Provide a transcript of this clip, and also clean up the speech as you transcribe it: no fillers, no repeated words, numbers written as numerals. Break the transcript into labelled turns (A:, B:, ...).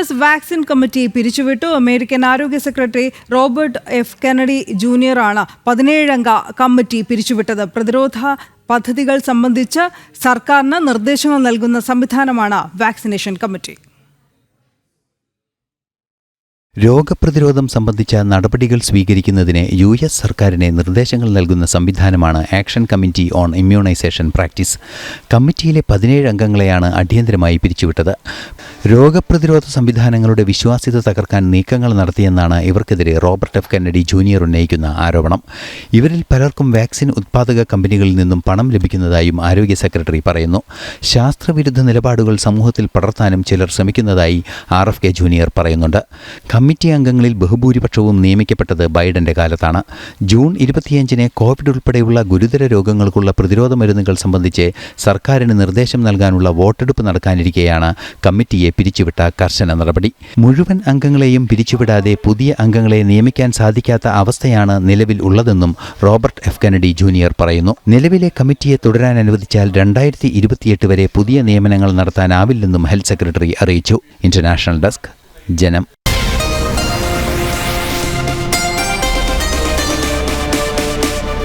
A: US vaccine committee പിരിച്ചുവിട്ടു. American ആരോഗ്യ secretary Robert F Kennedy ജൂനിയറാണ് 17-അംഗ കമ്മിറ്റി പിരിച്ചുവിട്ടത്. പ്രതിരോധ പദ്ധതികൾ സംബന്ധിച്ച് സർക്കാരിന് നിർദ്ദേശങ്ങൾ നൽകുന്ന സംവിധാനമാണ് വാക്സിനേഷൻ കമ്മിറ്റി.
B: രോഗപ്രതിരോധം സംബന്ധിച്ച നടപടികൾ സ്വീകരിക്കുന്നതിന് US സർക്കാരിനെ നിർദ്ദേശങ്ങൾ നൽകുന്ന സംവിധാനമാണ് action committee on immunisation practice. കമ്മിറ്റിയിലെ 17 അംഗങ്ങളെയാണ് അടിയന്തരമായി പിരിച്ചുവിട്ടത്. രോഗപ്രതിരോധ സംവിധാനങ്ങളുടെ വിശ്വാസ്യത തകർക്കാൻ നീക്കങ്ങൾ നടത്തിയെന്നാണ് ഇവർക്കെതിരെ റോബർട്ട് എഫ് കെന്നഡി ജൂനിയർ ഉന്നയിക്കുന്ന ആരോപണം. ഇവരിൽ പലർക്കും വാക്സിൻ ഉത്പാദക കമ്പനികളിൽ നിന്നും പണം ലഭിക്കുന്നതായും ആരോഗ്യ സെക്രട്ടറി പറയുന്നു. ശാസ്ത്രവിരുദ്ധ നിലപാടുകൾ സമൂഹത്തിൽ പടർത്താനും ചിലർ ശ്രമിക്കുന്നതായി RFK ജൂനിയർ പറയുന്നുണ്ട്. കമ്മിറ്റി അംഗങ്ങളിൽ ബഹുഭൂരിപക്ഷവും നിയമിക്കപ്പെട്ടത് ബൈഡന്റെ കാലത്താണ്. ജൂൺ 25-ന് കോവിഡ് ഉൾപ്പെടെയുള്ള ഗുരുതര രോഗങ്ങൾക്കുള്ള പ്രതിരോധ മരുന്നുകൾ സംബന്ധിച്ച് സർക്കാരിന് നിർദ്ദേശം നൽകാനുള്ള വോട്ടെടുപ്പ് നടക്കാനിരിക്കെയാണ് കമ്മിറ്റിയെ പിരിച്ചുവിട്ട കർശന നടപടി. മുഴുവൻ അംഗങ്ങളെയും പിരിച്ചുവിടാതെ പുതിയ അംഗങ്ങളെ നിയമിക്കാൻ സാധിക്കാത്ത അവസ്ഥയാണ് നിലവിൽ ഉള്ളതെന്നും റോബർട്ട് എഫ് കെനഡി ജൂനിയർ പറയുന്നു. നിലവിലെ കമ്മിറ്റിയെ തുടരാൻ അനുവദിച്ചാൽ 2028 വരെ പുതിയ നിയമനങ്ങൾ നടത്താനാവില്ലെന്നും ഹെൽത്ത് സെക്രട്ടറി അറിയിച്ചു. ഇന്റർനാഷണൽ ഡെസ്ക്, ജനം.